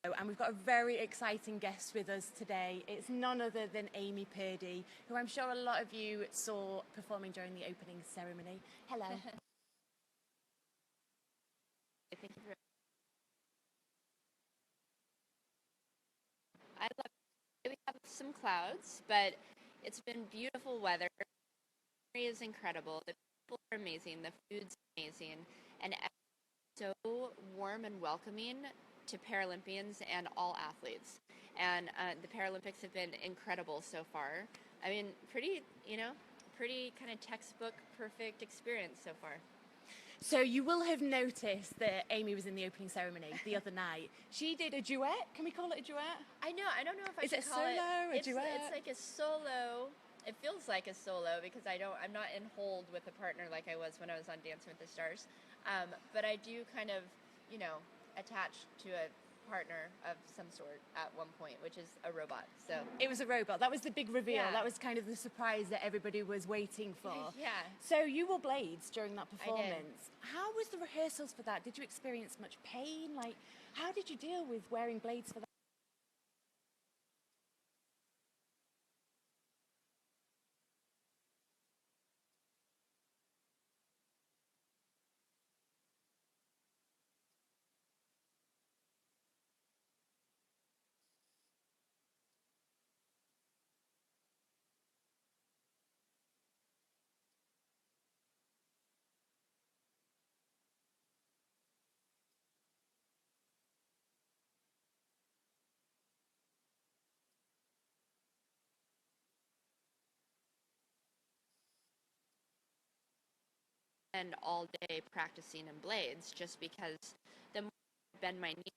And we've got a very exciting guest with us today. It's none other than Amy Purdy, who I'm sure a lot of you saw performing during the opening ceremony. Hello. Thank you. I love it. We have some clouds, but it's been beautiful weather. The scenery is incredible. The people are amazing. The food's amazing, and so warm and welcoming to Paralympians and all athletes. And the Paralympics have been incredible so far. I mean, pretty kind of textbook perfect experience so far. So you will have noticed that Amy was in the opening ceremony the other night. She did a duet. Can we call it a duet? I know. I don't know if I should call it. Is it solo? A duet? It's like a solo. It feels like a solo because I'm not in hold with a partner like I was when I was on Dancing with the Stars. But I do kind of, attach to a partner of some sort at one point, which is a robot. So it was a robot. That was the big reveal. Yeah. That was kind of the surprise that everybody was waiting for. Yeah. So you wore blades during that performance. I did. How was the rehearsals for that? Did you experience much pain? Like, how did you deal with wearing blades for that? And all day practicing in blades just because the more I bend my knee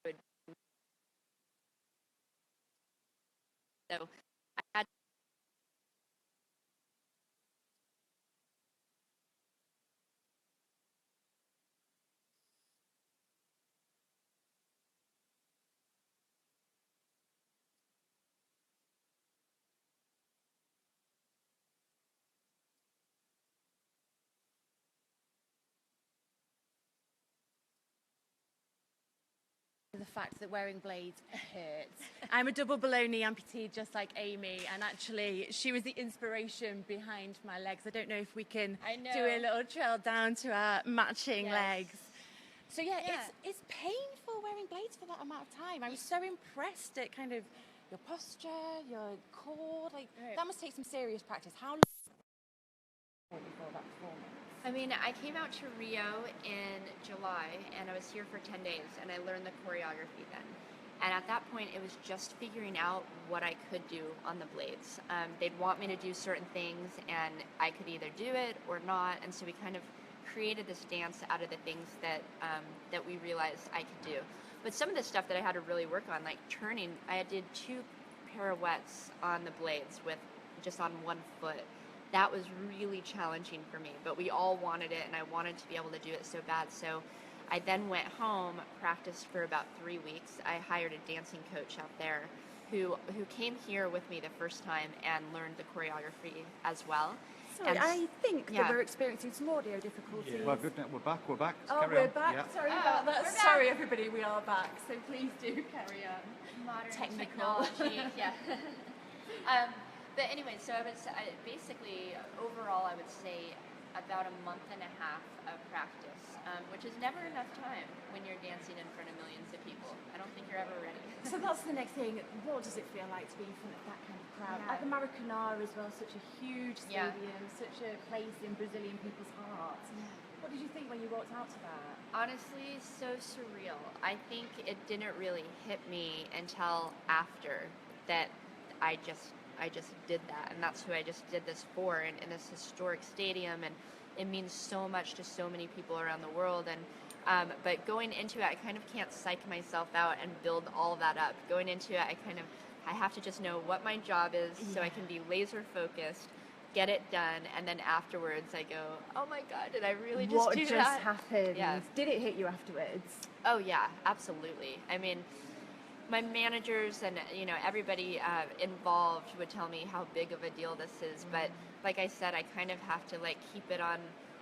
would so I had The fact that wearing blades hurts. I'm a double below knee amputee just like Amy, and actually she was the inspiration behind my legs. I don't know if we can do a little trail down to our matching legs. So yeah, it's painful wearing blades for that amount of time. I was so impressed at kind of your posture, your core, that must take some serious practice. How long before that performance? I mean, I came out to Rio in July, and I was here for 10 days, and I learned the choreography then. And at that point, it was just figuring out what I could do on the blades. They'd want me to do certain things, and I could either do it or not, and so we kind of created this dance out of the things that we realized I could do. But some of the stuff that I had to really work on, like turning, I did 2 pirouettes on the blades with just on one foot. That was really challenging for me, but we all wanted it, and I wanted to be able to do it so bad. So I then went home, practiced for about 3 weeks. I hired a dancing coach out there who came here with me the first time and learned the choreography as well. Sorry, I think that we're experiencing some audio difficulties. Yeah. Well, good. We're back. Oh, carry we're on. back. Yeah. Sorry about that. Sorry, everybody, we are back. So please do carry on. Modern Technical. technology, yeah. But anyway, so basically, overall, I would say about a month and a half of practice, which is never enough time when you're dancing in front of millions of people. I don't think you're ever ready. So that's the next thing. What does it feel like to be in front of that kind of crowd? At the Maracanã as well, such a huge stadium, such a place in Brazilian people's hearts. What did you think when you walked out to that? Honestly, so surreal. I think it didn't really hit me until after that I just did that, and that's who I just did this for, and in this historic stadium, and it means so much to so many people around the world. And but going into it, I kind of can't psych myself out and build all that up. Going into it, I have to just know what my job is, so I can be laser focused, get it done, and then afterwards I go, oh my God, did I really just do that? What just happened? Yeah. Did it hit you afterwards? Oh yeah, absolutely. I mean, my managers and everybody involved would tell me how big of a deal this is, but like I said, I kind of have to keep it on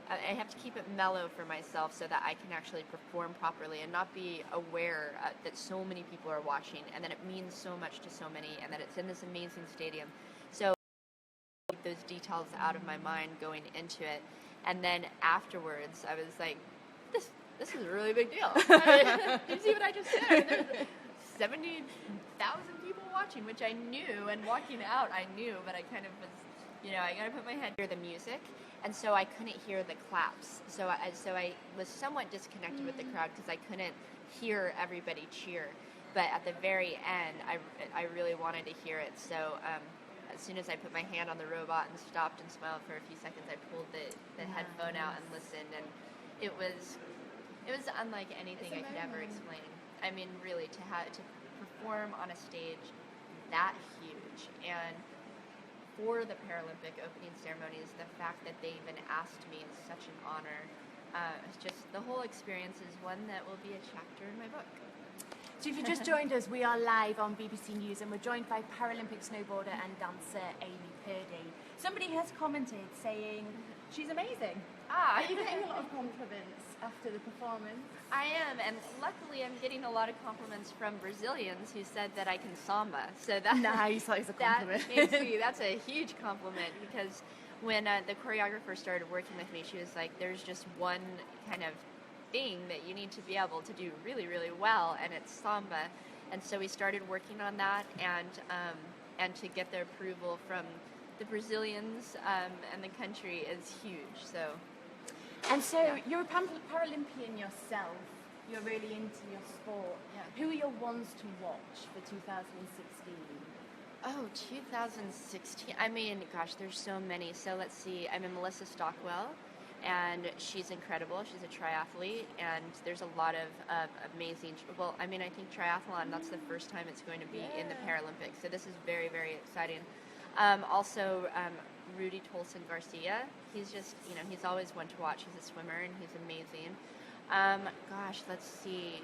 I have to keep it mellow for myself so that I can actually perform properly and not be aware that so many people are watching and that it means so much to so many and that it's in this amazing stadium. So I keep those details out of my mind going into it. And then afterwards, I was like, this is a really big deal. You see what I just said? There's 70,000 people watching, which I knew, and walking out I knew, but I kind of was, I got to put my head near the music. And so I couldn't hear the claps. So I was somewhat disconnected with the crowd because I couldn't hear everybody cheer. But at the very end, I really wanted to hear it. So as soon as I put my hand on the robot and stopped and smiled for a few seconds, I pulled the headphone out and listened. And it was unlike anything I could ever explain. I mean, really, to perform on a stage that huge and for the Paralympic opening ceremonies, the fact that they even asked me is such an honor. It's just, the whole experience is one that will be a chapter in my book. So if you just joined us, we are live on BBC News and we're joined by Paralympic snowboarder and dancer Amy Purdy. Somebody has commented saying she's amazing. Are you getting a lot of compliments after the performance? I am, and luckily I'm getting a lot of compliments from Brazilians who said that I can samba. So that's nice, that is a compliment. That's a huge compliment, because when the choreographer started working with me, she was like, there's just one kind of thing that you need to be able to do really, really well, and it's samba. And so we started working on that, and to get the approval from the Brazilians and the country is huge. And so you're a Paralympian yourself. You're really into your sport. Yeah. Who are your ones to watch for 2016? Oh, 2016. I mean, gosh, there's so many. So let's see. I'm in Melissa Stockwell, and she's incredible. She's a triathlete, and there's a lot of amazing. Well, I mean, I think triathlon, that's the first time it's going to be in the Paralympics. So this is very, very exciting. Also, Rudy Tolson Garcia. He's just, he's always one to watch. He's a swimmer and he's amazing. Gosh, let's see.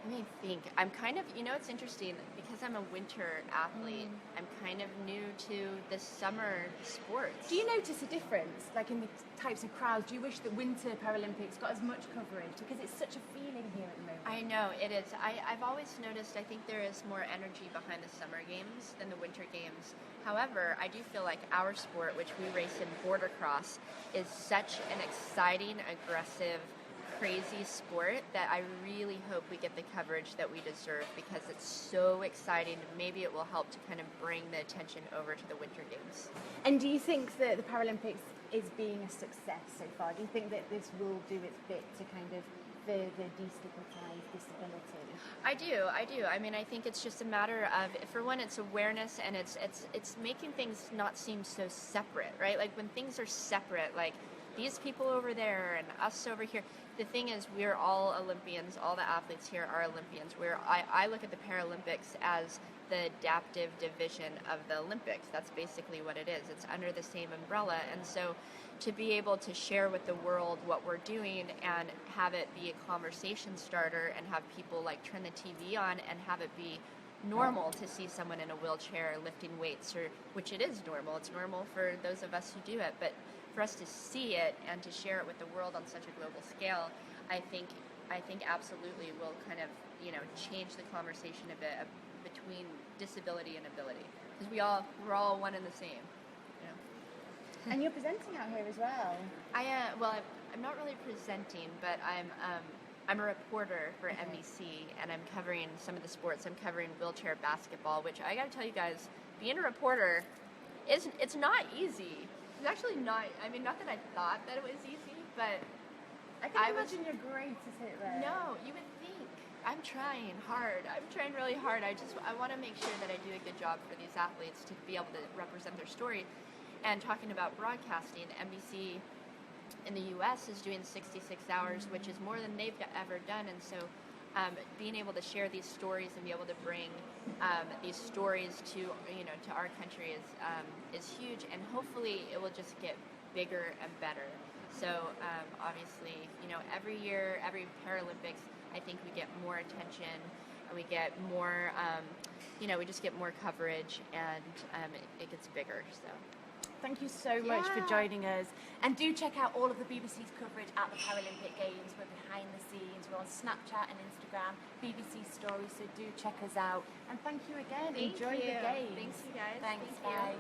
Let me think. I'm kind of, it's interesting because I'm a winter athlete. I'm kind of new to the summer sports. Do you notice a difference, like in the types of crowds? Do you wish that Winter Paralympics got as much coverage? Because it's such a feeling here at the moment. I know, it is. I've always noticed, I think there is more energy behind the summer games than the winter games. However, I do feel like our sport, which we race in border cross, is such an exciting, aggressive, crazy sport that I really hope we get the coverage that we deserve, because it's so exciting. Maybe it will help to kind of bring the attention over to the winter games. And do you think that the Paralympics is being a success so far? Do you think that this will do its bit to kind of further destigmatize disability? I do. I mean, I think it's just a matter of, for one, it's awareness, and it's making things not seem so separate, right? Like when things are separate, like these people over there and us over here. The thing is, we're all Olympians. All the athletes here are Olympians. I look at the Paralympics as the adaptive division of the Olympics. That's basically what it is. It's under the same umbrella. And so to be able to share with the world what we're doing and have it be a conversation starter and have people like turn the TV on and have it be normal to see someone in a wheelchair lifting weights, or which it is normal. It's normal for those of us who do it, but for us to see it and to share it with the world on such a global scale, I think absolutely will kind of, change the conversation a bit between disability and ability, because we're all one and the same. And you're presenting out here as well. I'm not really presenting, but I'm a reporter for NBC, and I'm covering some of the sports. I'm covering wheelchair basketball, which I got to tell you guys, being a reporter it's not easy. It's actually not. I mean, not that I thought that it was easy, but I can imagine you're great at it there. No, you would think. I'm trying hard. I'm trying really hard. I want to make sure that I do a good job for these athletes to be able to represent their story. And talking about broadcasting, NBC in the U.S. is doing 66 hours, which is more than they've ever done. And so being able to share these stories and be able to bring these stories to our country is huge, and hopefully it will just get bigger and better. So obviously, every year, every Paralympics, I think we get more attention, and we get more, we just get more coverage, and it gets bigger. So. Thank you so much for joining us. And do check out all of the BBC's coverage at the Paralympic Games. We're behind the scenes. We're on Snapchat and Instagram, BBC Stories, so do check us out. And thank you again. Enjoy the games. Thanks, you guys. Thanks, Thank you. bye.